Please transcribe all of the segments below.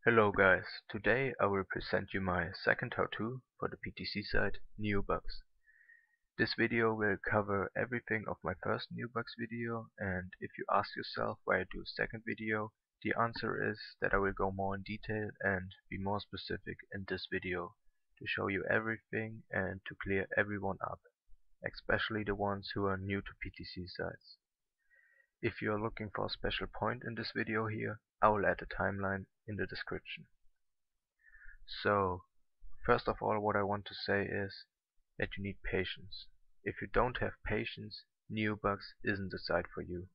Hello guys, today I will present you my second how-to for the PTC site neobux. This video will cover everything of my first neobux video, and if you ask yourself why I do a second video, the answer is that I will go more in detail and be more specific in this video to show you everything and to clear everyone up, especially the ones who are new to PTC sites. If you are looking for a special point in this video here, I will add a timeline in the description. So, first of all, what I want to say is that you need patience. If you don't have patience, neobux isn't the site for you.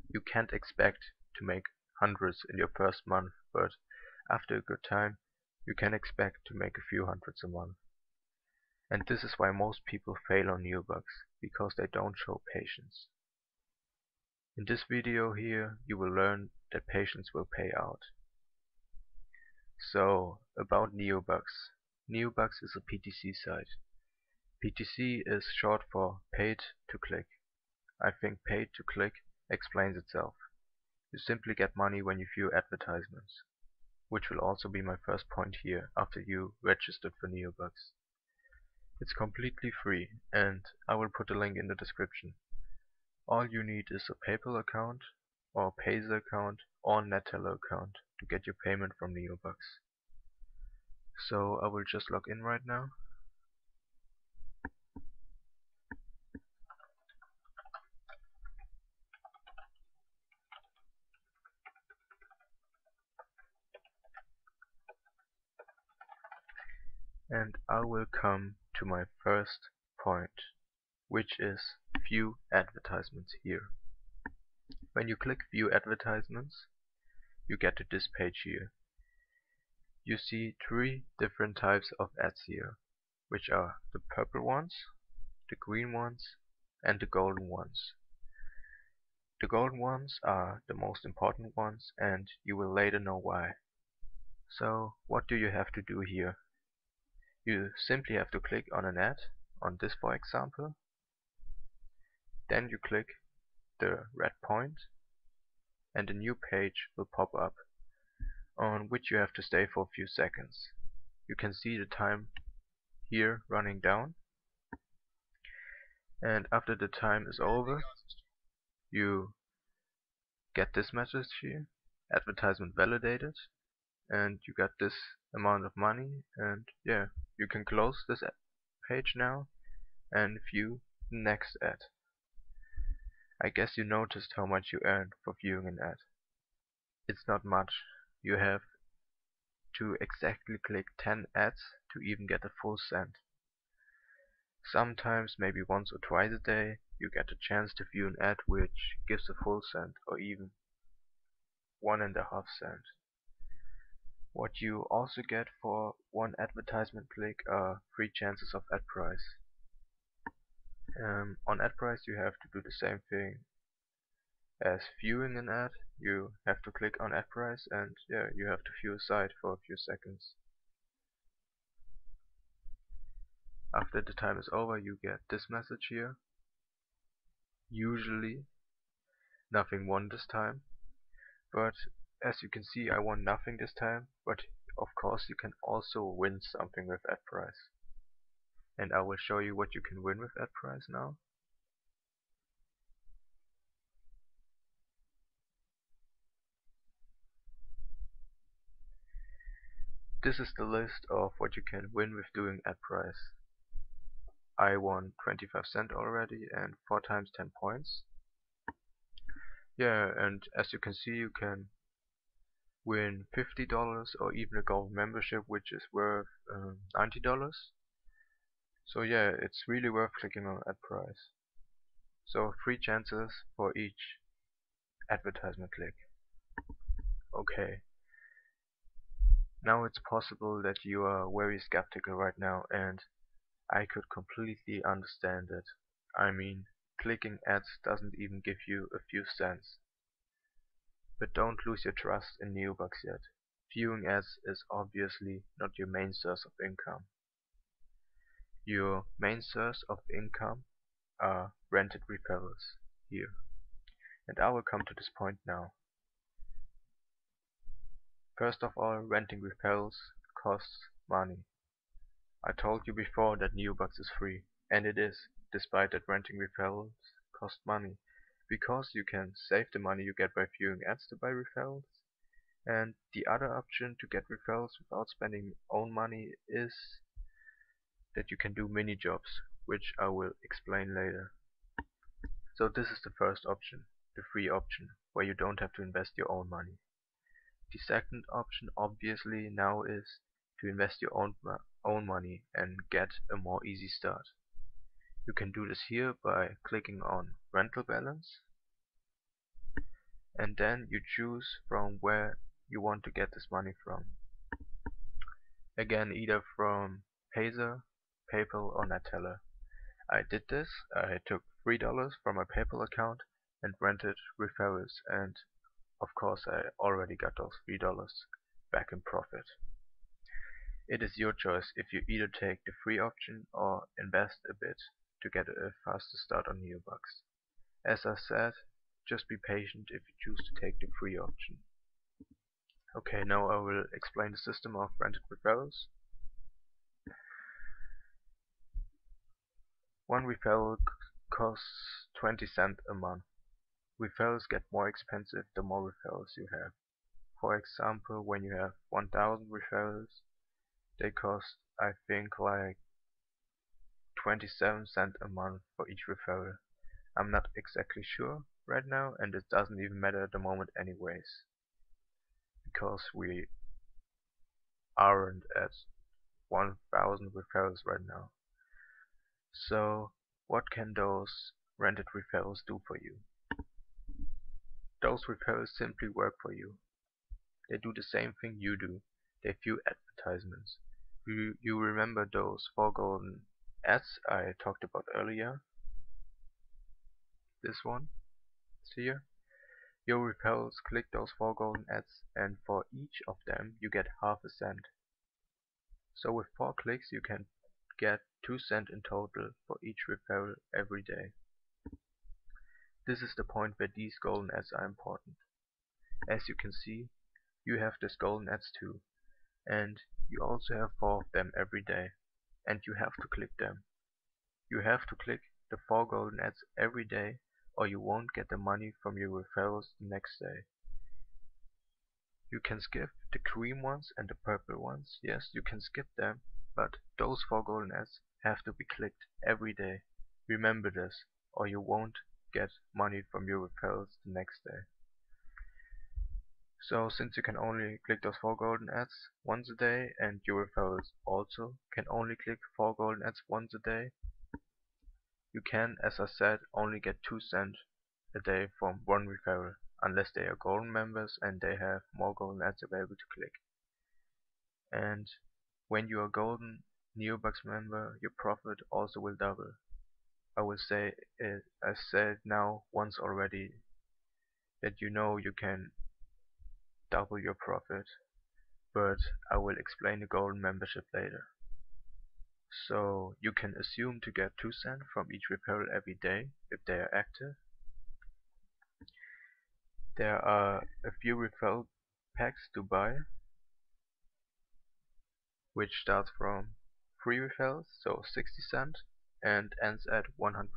You can't expect to make hundreds in your first month, but after a good time, you can expect to make a few hundreds a month. And this is why most people fail on neobux, because they don't show patience. In this video here, you will learn that patience will pay out. So, about neobux. Neobux is a PTC site. PTC is short for paid to click. I think paid to click explains itself. You simply get money when you view advertisements, which will also be my first point here after you registered for neobux. It's completely free, and I will put a link in the description. All you need is a PayPal account, or Pazer account, or Neteller account to get your payment from neobux. So I will just log in right now. And I will come to my first point, which is view advertisements here. When you click view advertisements, you get to this page here. You see three different types of ads here, which are the purple ones, the green ones, and the golden ones. The golden ones are the most important ones, and you will later know why. So what do you have to do here? You simply have to click on an ad, on this for example. Then you click the red point, and a new page will pop up, on which you have to stay for a few seconds. You can see the time here running down, and after the time is over, you get this message here, advertisement validated, and you got this amount of money, and yeah, you can close this page now and view the next ad. I guess you noticed how much you earned for viewing an ad. It's not much. You have to exactly click 10 ads to even get a full cent. Sometimes, maybe once or twice a day, you get a chance to view an ad which gives a full cent or even 1.5 cents. What you also get for one advertisement click are 3 chances of ad price. On ad price you have to do the same thing as viewing an ad. You have to click on ad price, and yeah, you have to view a site for a few seconds. After the time is over, you get this message here. Usually nothing won this time, but as you can see, I won nothing this time, but of course you can also win something with ad price. And I will show you what you can win with ad price now. This is the list of what you can win with doing ad price. I won 25 cents already and 4 times 10 points. Yeah, and as you can see, you can win $50 or even a gold membership, which is worth $90. So yeah, it's really worth clicking on ad price. So 3 chances for each advertisement click. Okay. Now it's possible that you are very skeptical right now, and I could completely understand it. I mean, clicking ads doesn't even give you a few cents. But don't lose your trust in neobux yet. Viewing ads is obviously not your main source of income. Your main source of income are rented referrals here. And I will come to this point now. First of all, renting referrals costs money. I told you before that neobux is free, and it is, despite that renting referrals cost money, because you can save the money you get by viewing ads to buy referrals. And the other option to get referrals without spending own money is that you can do mini jobs, which I will explain later. So this is the first option, the free option, where you don't have to invest your own money. The second option obviously now is to invest your own money and get a more easy start. You can do this here by clicking on rental balance, and then you choose from where you want to get this money from. Again, either from Pazer, PayPal or Neteller. I did this. I took $3 from my PayPal account and rented referrals, and of course I already got those $3 back in profit. It is your choice if you either take the free option or invest a bit to get a faster start on neobux. As I said, just be patient if you choose to take the free option. Okay, now I will explain the system of rented referrals. One referral costs 20 cents a month. Referrals get more expensive the more referrals you have. For example, when you have 1000 referrals, they cost, I think, like 27 cents a month for each referral. I'm not exactly sure right now, and it doesn't even matter at the moment anyways, because we aren't at 1000 referrals right now. So what can those rented referrals do for you? Those referrals simply work for you. They do the same thing you do. They view advertisements. You remember those 4 golden ads I talked about earlier? This one here. Your referrals click those 4 golden ads, and for each of them you get half a cent. So with 4 clicks you can get 2 cents in total for each referral every day. This is the point where these golden ads are important. As you can see, you have these golden ads too, and you also have 4 of them every day, and you have to click them. You have to click the 4 golden ads every day, or you won't get the money from your referrals the next day. You can skip the green ones and the purple ones. Yes, you can skip them, but those 4 golden ads have to be clicked every day. Remember this, or you won't get money from your referrals the next day. So since you can only click those 4 golden ads once a day, and your referrals also can only click 4 golden ads once a day, you can, as I said, only get 2 cents a day from one referral, unless they are golden members and they have more golden ads available to click. And when you are golden neobux member, your profit also will double. I will say it, I said now once already, that you know you can double your profit, but I will explain the golden membership later. So you can assume to get 2 cents from each referral every day if they are active. There are a few referral packs to buy, which starts from free referrals, so 60 cents, and ends at 100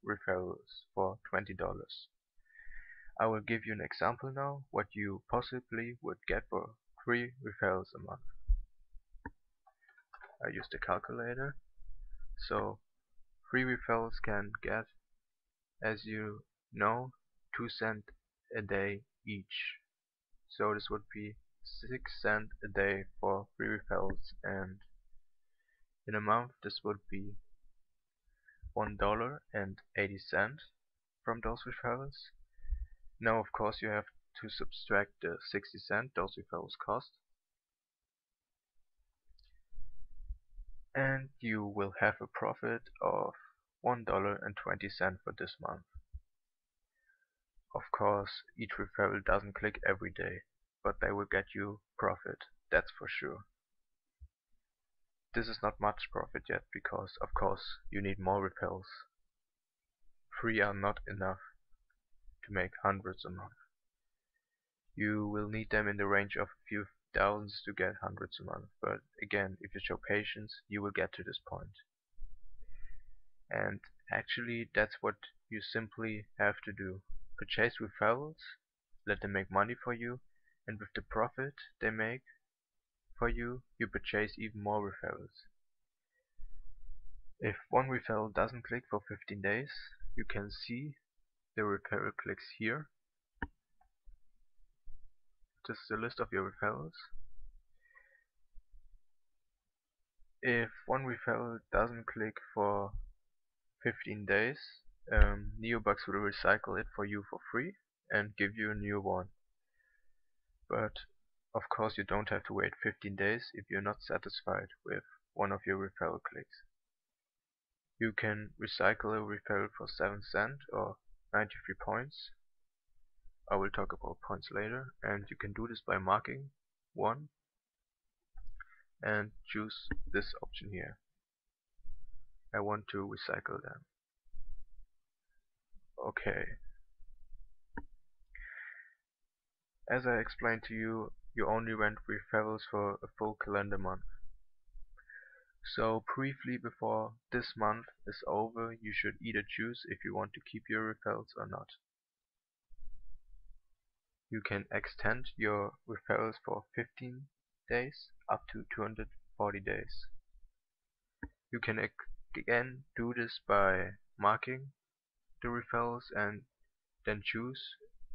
referrals for $20. I will give you an example now what you possibly would get for 3 referrals a month. I used a calculator. So 3 referrals can get, as you know, 2 cents a day each. So this would be 6 cents a day for 3 referrals, and in a month this would be $1.80 from those referrals. Now of course you have to subtract the 60 cents those referrals cost, and you will have a profit of $1.20 for this month. Of course, each referral doesn't click every day, but they will get you profit, that's for sure. This is not much profit yet, because of course you need more referrals. 3 are not enough to make hundreds a month. You will need them in the range of a few thousands to get hundreds a month. But again, if you show patience, you will get to this point. And actually, that's what you simply have to do. Purchase referrals, let them make money for you, and with the profit they make for you, you purchase even more referrals. If one referral doesn't click for 15 days, you can see the referral clicks here. This is the list of your referrals. If one referral doesn't click for 15 days, neobux will recycle it for you for free and give you a new one. But of course you don't have to wait 15 days if you're not satisfied with one of your referral clicks. You can recycle a referral for 7 cents or 93 points. I will talk about points later, and you can do this by marking one and choose this option here. I want to recycle them. Okay. As I explained to you, you only rent referrals for a full calendar month. So briefly before this month is over, you should either choose if you want to keep your referrals or not. You can extend your referrals for 15 days up to 240 days. You can again do this by marking the referrals and then choose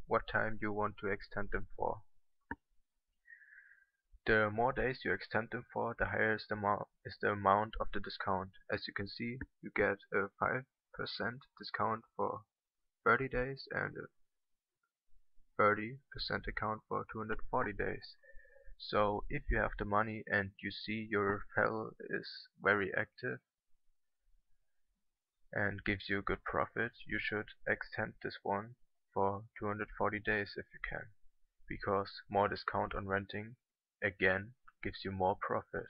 what time you want to extend them for. The more days you extend them for, the higher is the amount of the discount. As you can see, you get a 5% discount for 30 days and a 30% discount for 240 days. So if you have the money and you see your referral is very active and gives you a good profit, you should extend this one for 240 days if you can, because more discount on renting again gives you more profit.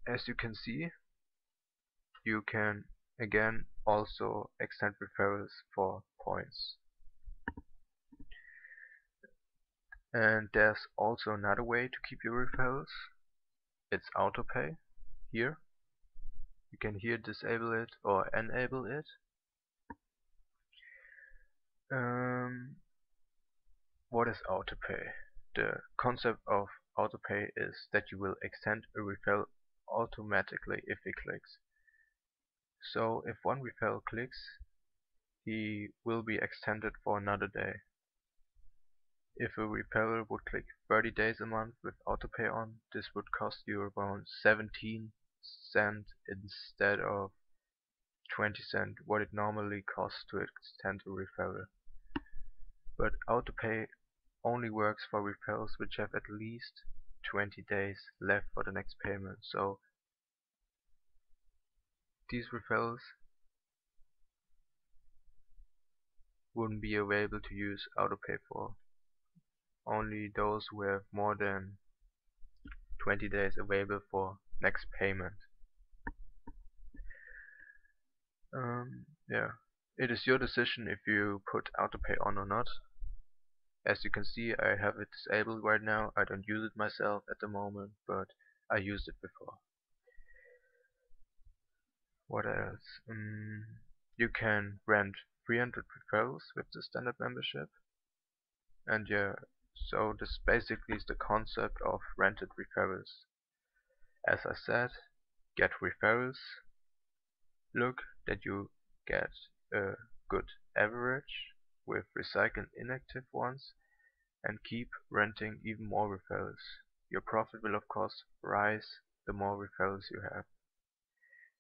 As you can see, you can again also extend referrals for points. And there's also another way to keep your referrals. It's autopay here. You can here disable it or enable it. What is autopay? The concept of autopay is that you will extend a referral automatically if he clicks. So if one referral clicks, he will be extended for another day. If a referral would click 30 days a month with autopay on, this would cost you around 17 cents instead of 20 cents, what it normally costs to extend a referral. But autopay only works for referrals which have at least 20 days left for the next payment. So these referrals wouldn't be available to use autopay for. Only those who have more than 20 days available for next payment. Yeah, it is your decision if you put autopay on or not. As you can see, I have it disabled right now. I don't use it myself at the moment, but I used it before. What else? You can rent 300 referrals with the standard membership. And yeah, so this basically is the concept of rented referrals. As I said, get referrals, look that you get a good average with recycled inactive ones, and keep renting even more referrals. Your profit will of course rise the more referrals you have.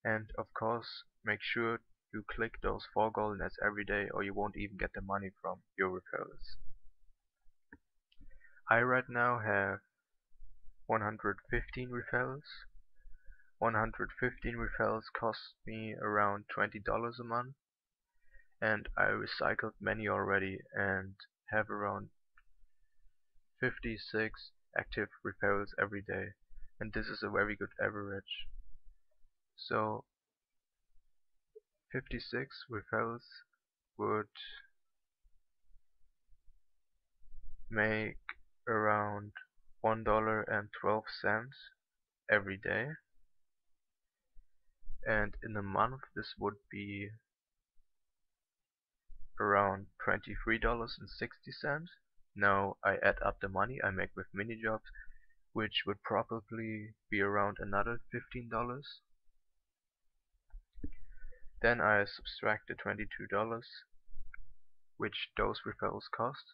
And of course, make sure you click those 4 golden ads every day or you won't even get the money from your referrals. I right now have 115 referrals. 115 referrals cost me around $20 a month, and I recycled many already and have around 56 active referrals every day, and this is a very good average. So 56 referrals would make around $1.12 every day, and in a month this would be around $23.60. Now I add up the money I make with mini jobs, which would probably be around another $15. Then I subtract the $22 which those referrals cost,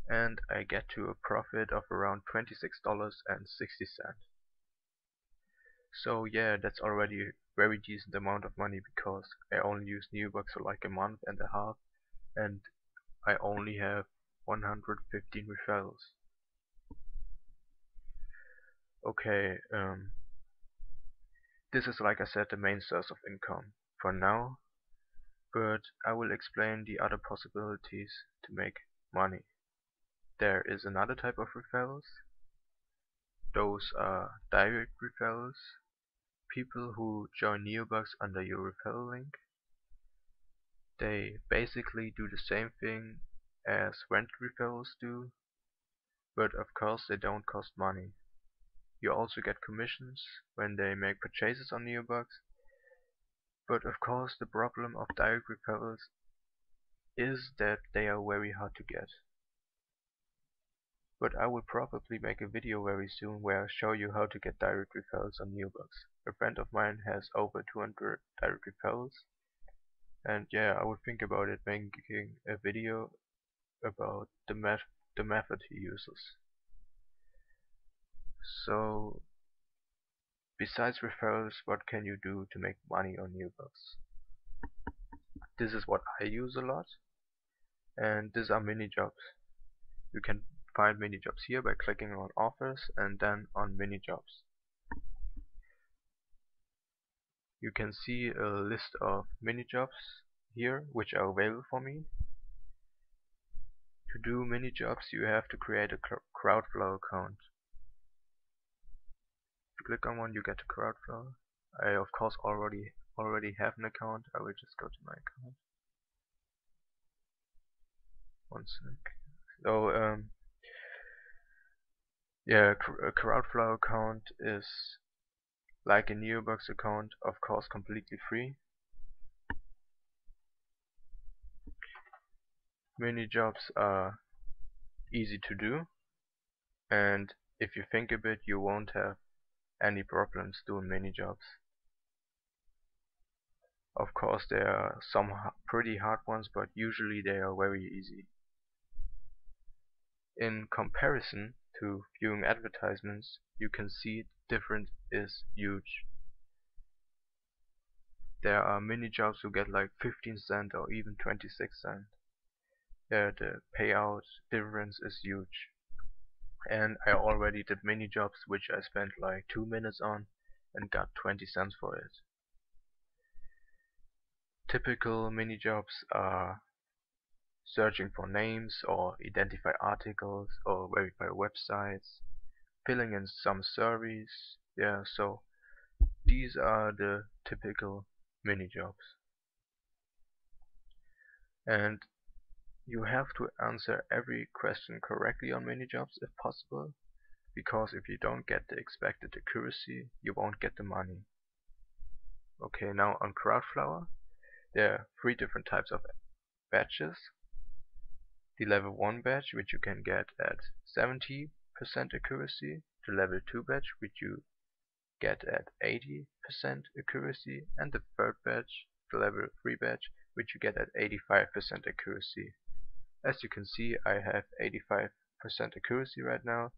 and I get to a profit of around $26.60. So yeah, that's already a very decent amount of money because I only use neobux for like a month and a half, and I only have 115 referrals. Okay, this is, like I said, the main source of income for now, but I will explain the other possibilities to make money. There is another type of referrals. Those are direct referrals, people who join neobux under your referral link. They basically do the same thing as rental referrals do, but of course they don't cost money. You also get commissions when they make purchases on neobux, but of course the problem of direct referrals is that they are very hard to get. But I will probably make a video very soon where I show you how to get direct referrals on neobux. A friend of mine has over 200 direct referrals, and yeah, I would think about it making a video about the method he uses. So besides referrals, what can you do to make money on neobux? This is what I use a lot, and these are mini jobs. You can find mini jobs here by clicking on offers and then on mini jobs. You can see a list of mini jobs here which are available for me. To do mini jobs you have to create a Crowdflow account. If you click on one you get to Crowdflow. I of course already have an account. I will just go to my account. One sec. So yeah, a Crowdflow account is like a neobux account, of course completely free. Mini jobs are easy to do, and if you think a bit you won't have any problems doing mini jobs. Of course there are some pretty hard ones, but usually they are very easy. In comparison to viewing advertisements, you can see the difference is huge. There are mini jobs who get like 15 cents or even 26 cents. The payout difference is huge. And I already did mini jobs which I spent like 2 minutes on and got 20 cents for it. Typical mini jobs are searching for names or identify articles or verify websites, filling in some surveys. Yeah, so these are the typical mini jobs. And you have to answer every question correctly on mini jobs if possible, because if you don't get the expected accuracy, you won't get the money. Okay, now on Crowdflower, there are 3 different types of badges. The level 1 badge, which you can get at 70% accuracy, the level 2 badge, which you get at 80% accuracy, and the third badge, the level 3 badge, which you get at 85% accuracy. As you can see, I have 85% accuracy right now.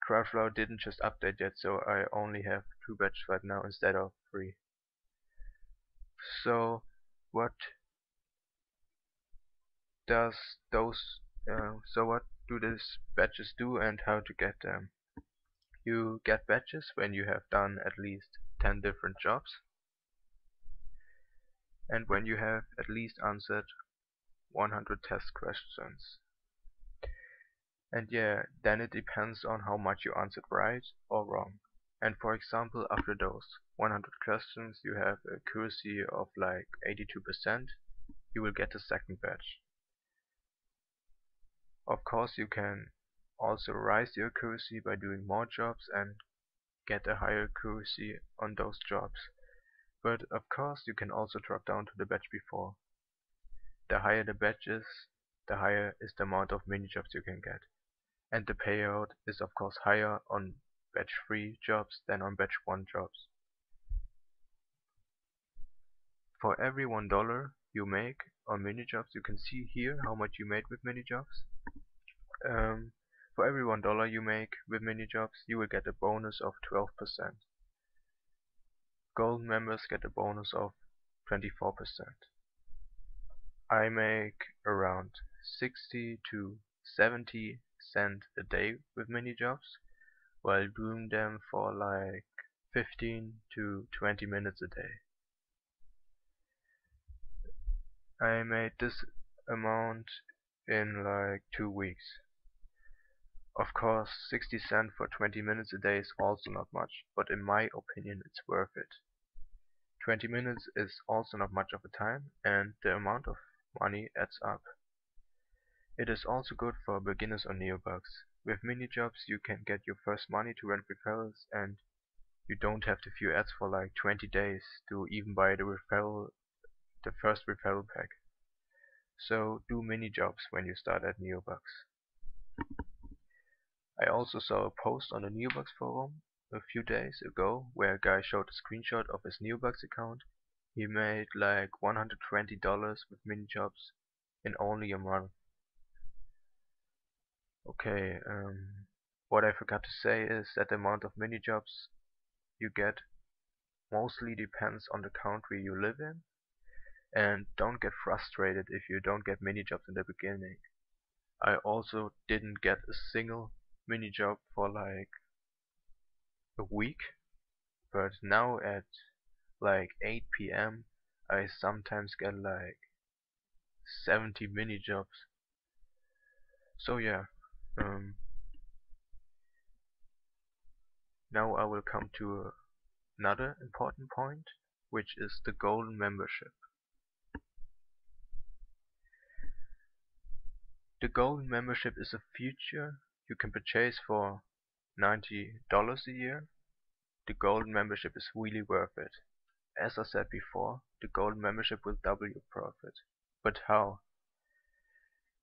Crowdflower didn't just update yet, so I only have 2 badges right now instead of 3. So what does what do these badges do and how to get them? You get badges when you have done at least 10 different jobs, and when you have at least answered 100 test questions. And yeah, then it depends on how much you answered right or wrong. And for example, after those 100 questions you have accuracy of like 82%, you will get a second badge. Of course, you can also raise your accuracy by doing more jobs and get a higher accuracy on those jobs. But of course, you can also drop down to the batch before. The higher the batch is, the higher is the amount of mini jobs you can get. And the payout is of course higher on batch 3 jobs than on batch 1 jobs. For every $1 you make on mini jobs, you can see here how much you made with mini jobs. For every $1 you make with mini jobs, you will get a bonus of 12%. Gold members get a bonus of 24%. I make around 60 to 70 cents a day with mini jobs, while doing them for like 15 to 20 minutes a day. I made this amount in like 2 weeks. Of course, 60 cents for 20 minutes a day is also not much, but in my opinion it's worth it. 20 minutes is also not much of a time, and the amount of money adds up. It is also good for beginners on neobux. With mini jobs you can get your first money to rent referrals, and you don't have to view ads for like 20 days to even buy the first referral pack. So do mini jobs when you start at neobux. I also saw a post on the neobux forum a few days ago where a guy showed a screenshot of his neobux account. He made like $120 with mini jobs in only a month. Okay, what I forgot to say is that the amount of mini jobs you get mostly depends on the country you live in, and don't get frustrated if you don't get mini jobs in the beginning. I also didn't get a single mini job for like a week, but now at like 8 p.m. I sometimes get like 70 mini jobs. So yeah, now I will come to another important point, which is the golden membership. The golden membership is a feature you can purchase for $90 a year. The golden membership is really worth it. As I said before, the golden membership will double your profit. But how?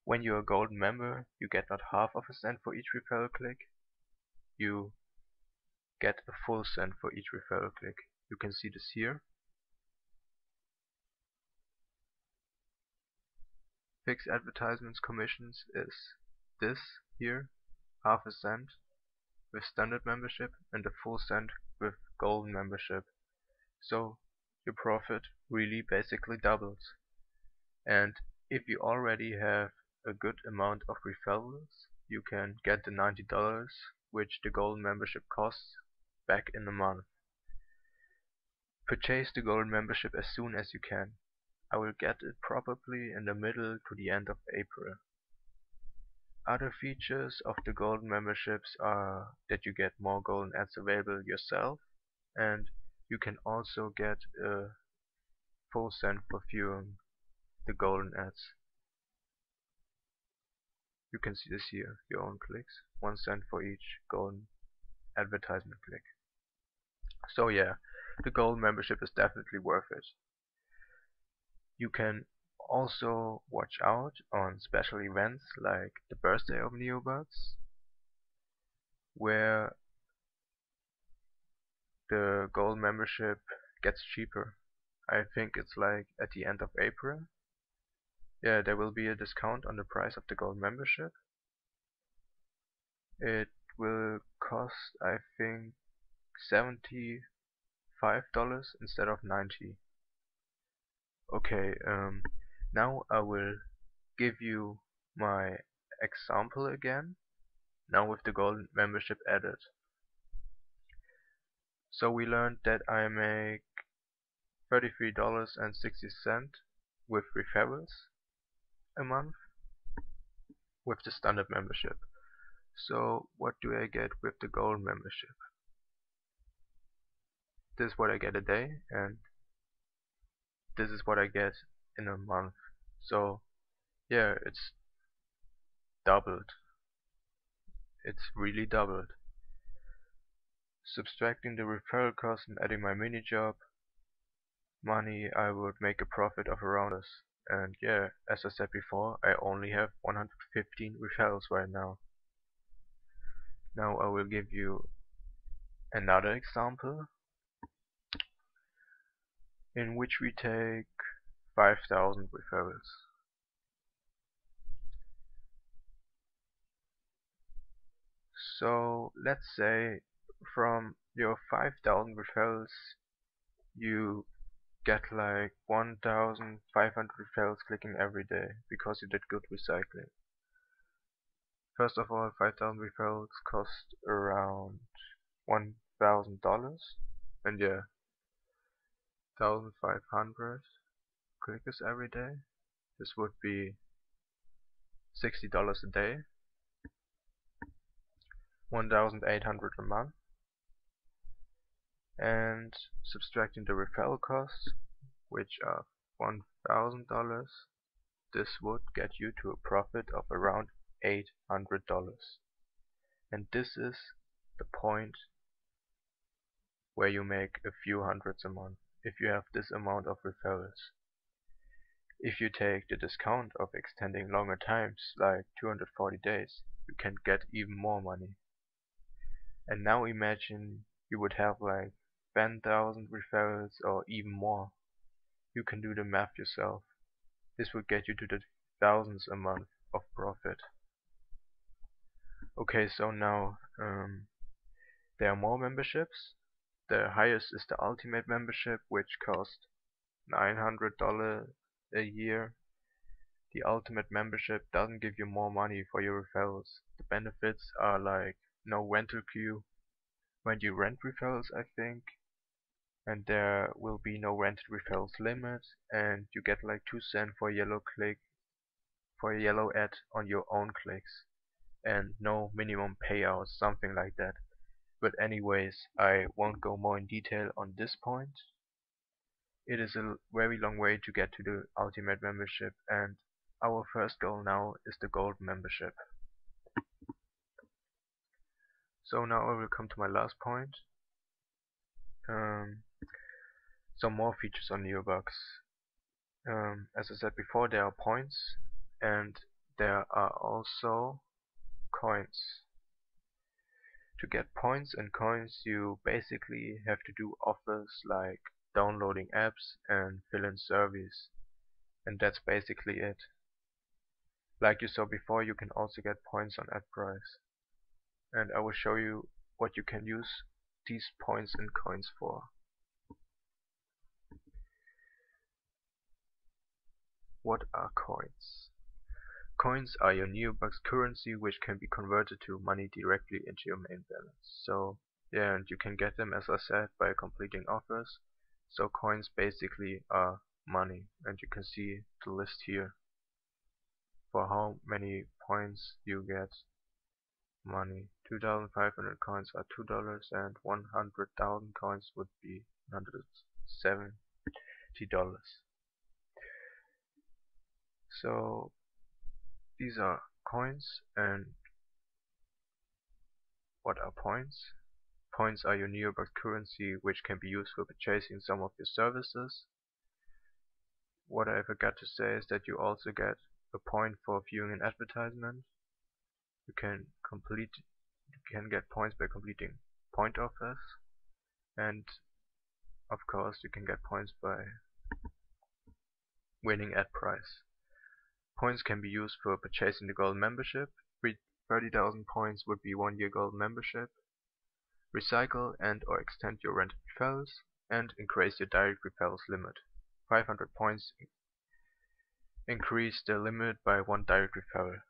When you're a golden member, you get not half of a cent for each referral click, you get a full cent for each referral click. You can see this here. Fixed advertisements commissions is this here, half a cent with standard membership and a full cent with golden membership. So your profit really basically doubles. And if you already have a good amount of referrals, you can get the $90 which the golden membership costs back in a month. Purchase the golden membership as soon as you can. I will get it probably in the middle to the end of April. Other features of the golden memberships are that you get more golden ads available yourself, and you can also get a full cent for viewing the golden ads. You can see this here, your own clicks, 1 cent for each golden advertisement click. So yeah, the gold membership is definitely worth it. You can also watch out on special events like the birthday of neobux, where the gold membership gets cheaper. I think it's like at the end of April. Yeah, there will be a discount on the price of the gold membership. It will cost, I think, $75 instead of 90. Okay, now I will give you my example again, now with the golden membership added. So we learned that I make $33.60 with referrals a month with the standard membership. So what do I get with the gold membership? This is what I get a day, and this is what I get in a month. So yeah, it's doubled. It's really doubled. Subtracting the referral cost and adding my mini job money, I would make a profit of around us. And yeah, as I said before, I only have 115 referrals right now. Now I will give you another example in which we take 5,000 referrals. So let's say from your 5,000 referrals you get like 1,500 referrals clicking every day because you did good recycling. First of all, 5,000 referrals cost around $1,000, and yeah, 1,500 clickers every day. This would be $60 a day, 1,800 a month, and subtracting the referral costs, which are $1,000, this would get you to a profit of around $800. And this is the point where you make a few hundreds a month if you have this amount of referrals. If you take the discount of extending longer times, like 240 days, you can get even more money. And now imagine you would have like 10,000 referrals or even more. You can do the math yourself. This would get you to the thousands a month of profit. Okay, so now there are more memberships. The highest is the Ultimate membership, which costs $900 a year. The Ultimate membership doesn't give you more money for your referrals. The benefits are like no rental queue when you rent referrals, I think, and there will be no rented referrals limit, and you get like 2 cents for a yellow ad on your own clicks, and no minimum payouts, something like that. But anyways, I won't go more in detail on this point. It is a very long way to get to the Ultimate membership, and our first goal now is the Gold membership. So now I will come to my last point. Some more features on neobux. As I said before, there are points and there are also coins. To get points and coins, you basically have to do offers like downloading apps and fill in surveys, and that's basically it. Like you saw before, you can also get points on ad price, and I will show you what you can use these points and coins for. What are coins? Coins are your neobux currency, which can be converted to money directly into your main balance. So yeah, and you can get them, as I said, by completing offers. So coins basically are money, and you can see the list here for how many points you get money. 2,500 coins are $2, and 100,000 coins would be $170. So these are coins. And what are points? Points are your neobux currency, which can be used for purchasing some of your services. What I forgot to say is that you also get a point for viewing an advertisement. You can get points by completing point offers, and of course you can get points by winning ad price. Points can be used for purchasing the gold membership. 30,000 points would be 1 year gold membership. Recycle and or extend your rented referrals, and increase your direct referrals limit. 500 points increase the limit by 1 direct referral.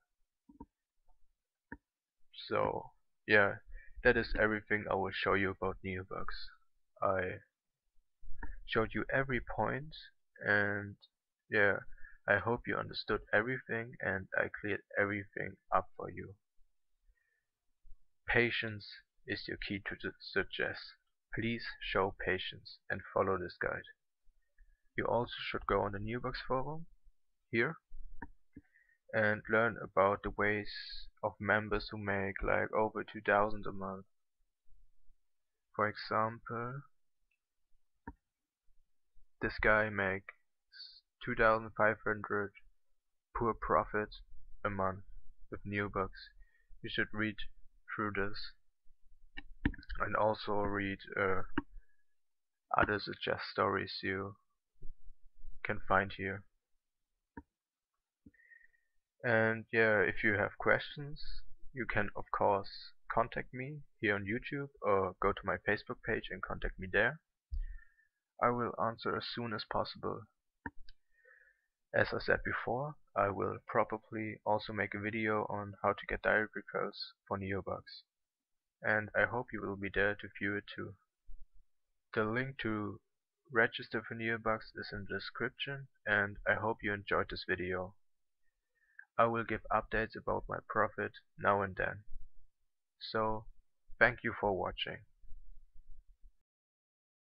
So yeah, that is everything I will show you about neobux. I showed you every point, and yeah, I hope you understood everything and I cleared everything up for you. Patience is your key to success. Please show patience and follow this guide. You also should go on the neobux forum here and learn about the ways of members who make like over 2,000 a month. For example, this guy makes 2,500 pure profit a month with neobux. You should read through this and also read other suggest stories you can find here. And yeah, if you have questions, you can of course contact me here on YouTube or go to my Facebook page and contact me there. I will answer as soon as possible. As I said before, I will probably also make a video on how to get directory codes for neobux. And I hope you will be there to view it too. The link to register for neobux is in the description, and I hope you enjoyed this video. I will give updates about my profit now and then. So, thank you for watching.